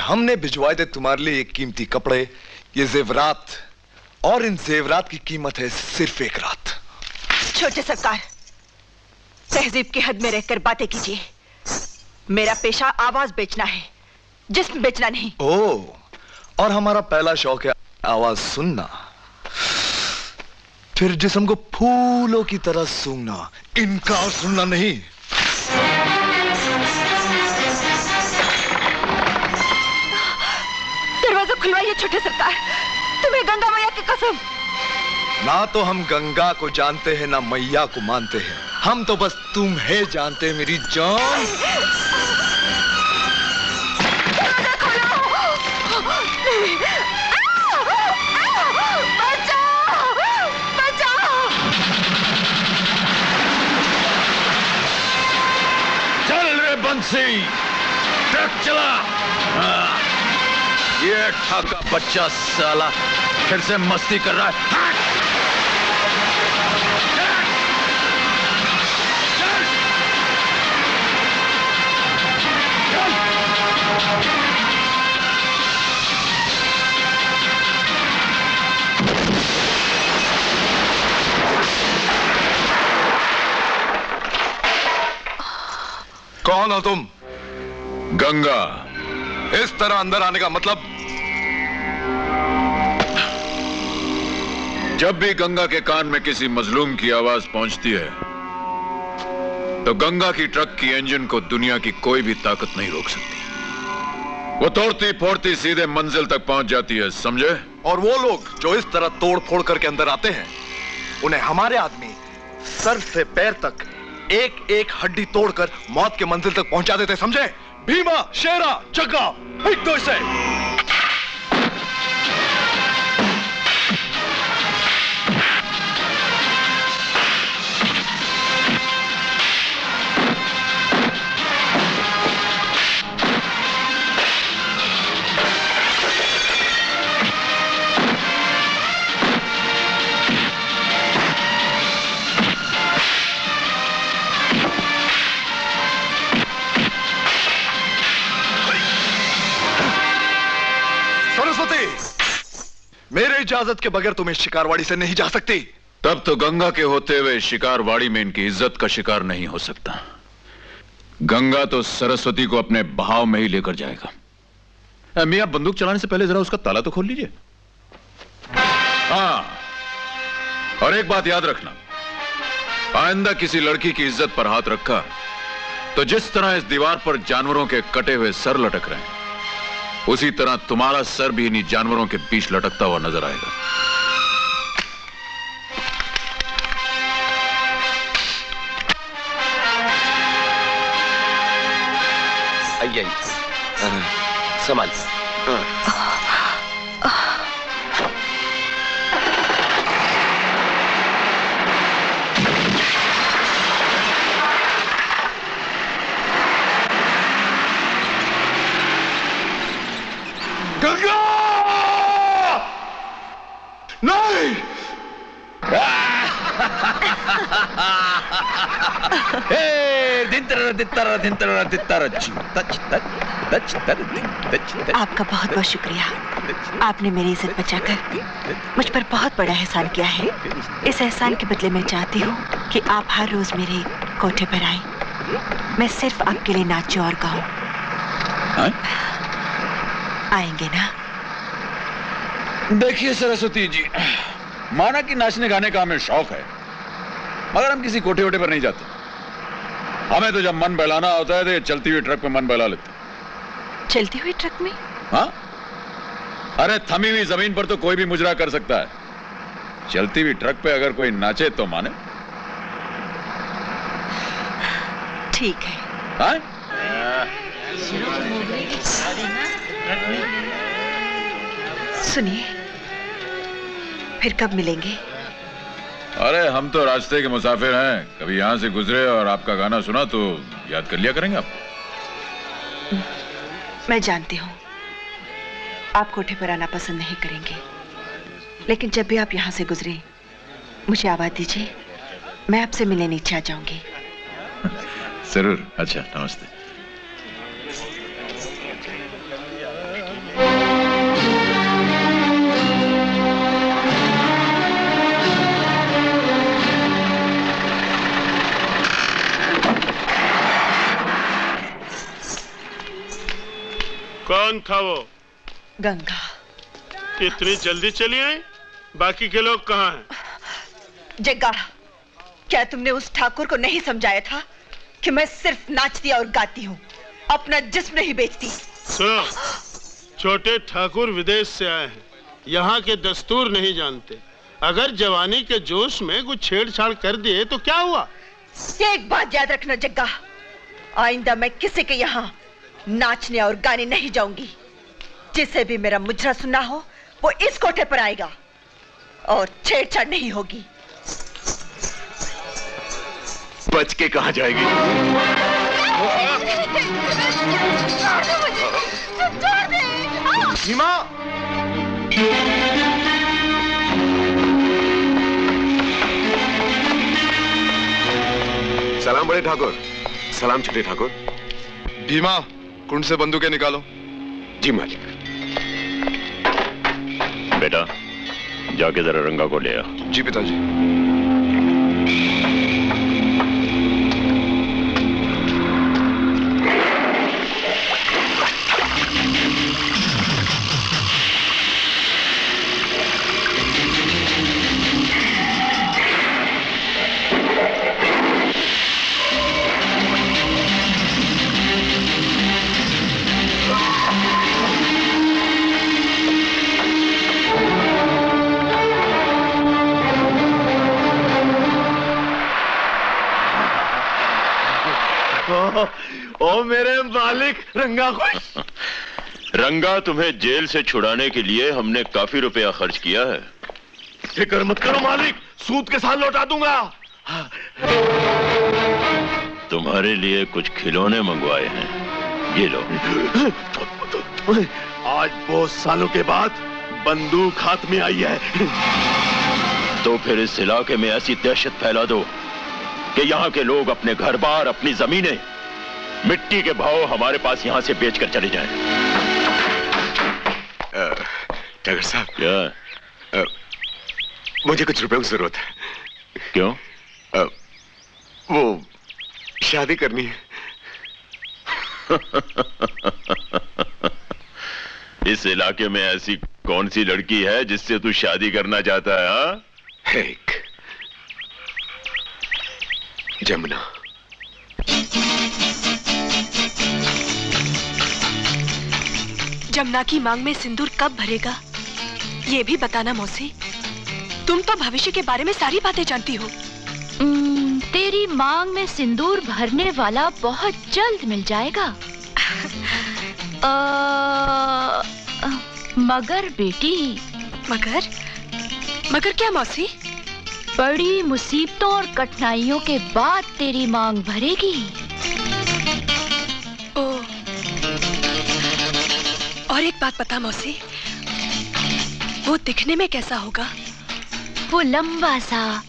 हमने भिजवाए थे तुम्हारे लिए ये कीमती कपड़े, ये जेवरात, और इन जेवरात की कीमत है सिर्फ एक रात। छोटे सरकार, तहजीब की हद में रहकर बातें कीजिए। मेरा पेशा आवाज बेचना है, जिस्म बेचना नहीं। ओह, और हमारा पहला शौक है आवाज सुनना, फिर जिस्म को फूलों की तरह सूंघना, इनका सुनना नहीं। दरवाजा खुलवाइए छोटे सरकार, तुम्हें गंगा मैया की कसम। ना तो हम गंगा को जानते हैं ना मैया को मानते हैं, हम तो बस तुम्हें जानते हैं मेरी जान। चल रे बंसी, ट्रक चला। ये ठाका बच्चा साला फिर से मस्ती कर रहा है। कौन हो तुम? गंगा। इस तरह अंदर आने का मतलब? जब भी गंगा के कान में किसी मजलूम की आवाज पहुंचती है तो गंगा की ट्रक की इंजन को दुनिया की कोई भी ताकत नहीं रोक सकती। वो तोड़ती फोड़ती सीधे मंजिल तक पहुंच जाती है, समझे? और वो लोग जो इस तरह तोड़ फोड़ करके अंदर आते हैं, उन्हें हमारे आदमी सर से पैर तक एक एक हड्डी तोड़कर मौत के मंजिल तक पहुंचा देते, समझे? भीमा, शेरा, जग्गा, पिट दो इसे। मेरे इजाजत के बगैर तुम इस शिकारवाड़ी से नहीं जा सकती। तब तो गंगा के होते हुए शिकारवाड़ी में इनकी इज्जत का शिकार नहीं हो सकता। गंगा तो सरस्वती को अपने बहाव में ही लेकर जाएगा। मियां, बंदूक चलाने से पहले जरा उसका ताला तो खोल लीजिए। हाँ, और एक बात याद रखना, आइंदा किसी लड़की की इज्जत पर हाथ रखा तो जिस तरह इस दीवार पर जानवरों के कटे हुए सर लटक रहे हैं, उसी तरह तुम्हारा सर भी इन्हीं जानवरों के बीच लटकता हुआ नजर आएगा। आइए, संभाल। गंगा! नहीं! आपका बहुत बहुत शुक्रिया। आपने मेरी इज्जत बचाकर मुझ पर बहुत बड़ा एहसान किया है। इस एहसान के बदले मैं चाहती हूँ कि आप हर रोज मेरे कोठे पर आए, मैं सिर्फ आपके लिए नाचूं और गाऊं। आएंगे ना? देखिए सरस्वती जी, माना कि नाचने गाने का हमें शौक है, मगर हम किसी कोठे वोठे पर नहीं जाते। हमें तो जब मन बहलाना होता है तो चलती हुई ट्रक में मन बहला लेते। चलती हुई ट्रक में? हाँ, अरे थमी हुई जमीन पर तो कोई भी मुजरा कर सकता है, चलती हुई ट्रक पे अगर कोई नाचे तो माने। ठीक है। हाँ? सुनिए, फिर कब मिलेंगे? अरे हम तो रास्ते के मुसाफिर हैं, कभी यहां से गुजरे और आपका गाना सुना तो याद कर लिया करेंगे आप। मैं जानती हूँ आप कोठे पर आना पसंद नहीं करेंगे, लेकिन जब भी आप यहाँ से गुजरे मुझे आवाज दीजिए, मैं आपसे मिलने नीचे आ जाऊंगी। जरूर। अच्छा, नमस्ते। कौन था वो? गंगा। इतनी जल्दी चली आई? बाकी के लोग कहाँ हैं? जग्गा, क्या तुमने उस ठाकुर को नहीं समझाया था कि मैं सिर्फ नाचती और गाती हूँ, अपना जिस्म नहीं बेचती? सुनो, छोटे ठाकुर विदेश से आए हैं, यहाँ के दस्तूर नहीं जानते। अगर जवानी के जोश में कुछ छेड़छाड़ कर दिए तो क्या हुआ? एक बात याद रखना जग्गा, आइंदा मैं किसी के यहाँ नाचने और गाने नहीं जाऊंगी। जिसे भी मेरा मुजरा सुनना हो वो इस कोठे पर आएगा और छेड़छाड़ नहीं होगी। बच के कहाँ जाएगी? भीमा! सलाम बड़े ठाकुर। सलाम छोटे ठाकुर। भीमा, कुंड से बंदूकें निकालो। जी मालिक। बेटा जाके जरा रंगा को ले आ। जी पिताजी। ओ मेरे मालिक रंगा को। रंगा तुम्हें जेल से छुड़ाने के लिए हमने काफी रुपया खर्च किया है। फिक्र मत करो मालिक, सूद के साथ लौटा दूंगा। तुम्हारे लिए कुछ खिलौने मंगवाए हैं, ये लो। आज बहुत सालों के बाद बंदूक हाथ में आई है। तो फिर इस इलाके में ऐसी दहशत फैला दो कि यहाँ के लोग अपने घर बार, अपनी जमीनें मिट्टी के भाव हमारे पास यहाँ से बेचकर चले जाएं। ठाकुर साहब, क्या? मुझे कुछ रुपयों की जरूरत है। क्यों? वो शादी करनी है। इस इलाके में ऐसी कौन सी लड़की है जिससे तू शादी करना चाहता है? हाँ? एक जमुना। जमुना की मांग में सिंदूर कब भरेगा ये भी बताना मौसी। तुम तो भविष्य के बारे में सारी बातें जानती हो। तेरी मांग में सिंदूर भरने वाला बहुत जल्द मिल जाएगा। मगर बेटी। मगर क्या मौसी? बड़ी मुसीबतों और कठिनाइयों के बाद तेरी मांग भरेगी। ओह, और एक बात बता मौसी, वो दिखने में कैसा होगा? वो लंबा सा,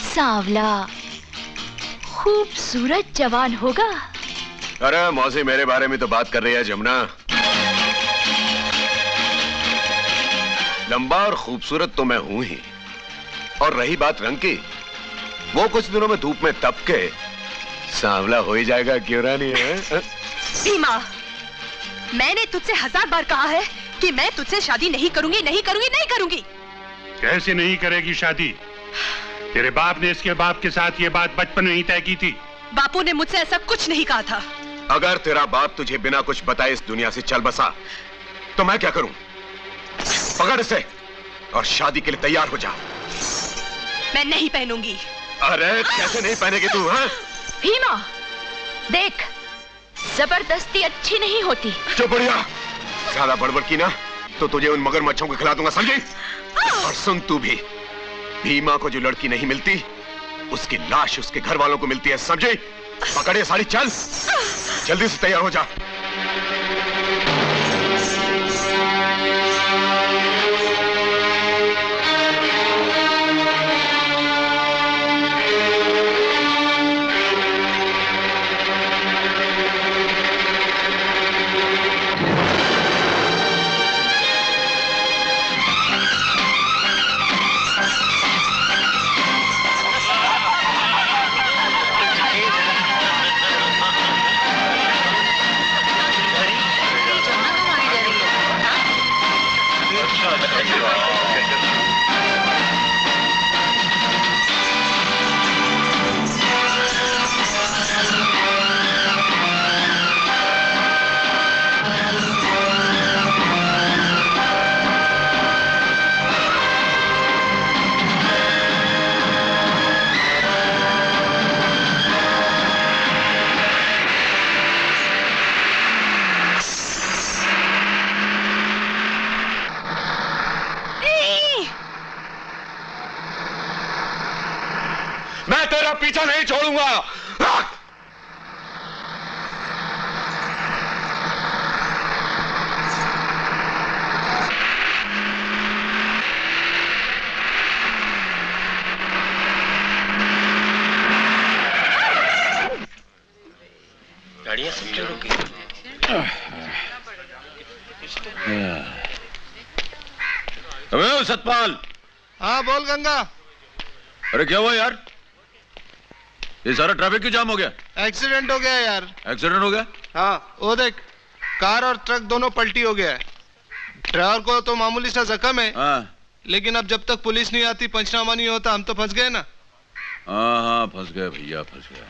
सांवला, खूबसूरत जवान होगा। अरे मौसी, मेरे बारे में तो बात कर रही है जमुना। लंबा और खूबसूरत तो मैं हूं ही, और रही बात रंग की, वो कुछ दिनों में धूप में तप के सांवला हो ही जाएगा, क्यों रानी है? भीमा, मैंने तुझसे 1000 बार कहा है कि मैं तुझसे शादी नहीं करूंगी, नहीं करूंगी, नहीं करूंगी। कैसे नहीं करेगी शादी? तेरे बाप ने इसके बाप के साथ ये बात बचपन में ही तय की थी। बापू ने मुझसे ऐसा कुछ नहीं कहा था। अगर तेरा बाप तुझे बिना कुछ बताए इस दुनिया से चल बसा, तो मैं क्या करूं? पकड़ इसे और शादी के लिए तैयार हो जा। मैं नहीं पहनूंगी। अरे कैसे नहीं पहनेगी तू? हाँ? भीमा, देख, जबरदस्ती अच्छी नहीं होती। चुप बढ़िया, ज्यादा बड़बड़ की ना तो तुझे उन मगरमच्छों को खिला दूंगा, समझी? और सुन तू भी, भीमा को जो लड़की नहीं मिलती उसकी लाश उसके घर वालों को मिलती है, समझी? पकड़े साड़ी, चल जल्दी से तैयार हो जा। मैं तेरा पीछा नहीं छोड़ूंगा। गाड़ियां समझो रुकी। अबे सतपाल। हाँ बोल गंगा। अरे क्या हुआ यार? ये सारा ट्रैफिक क्यों जाम हो गया? एक्सीडेंट हो गया यार। एक्सीडेंट हो गया? हाँ वो देख, कार और ट्रक दोनों पलटी हो गया है। ड्राइवर को तो मामूली सा जख्म है। हाँ लेकिन अब जब तक पुलिस नहीं आती, पंचनामा नहीं होता, हम तो फंस गए ना। हाँ, फंस गए भैया, फंस गए।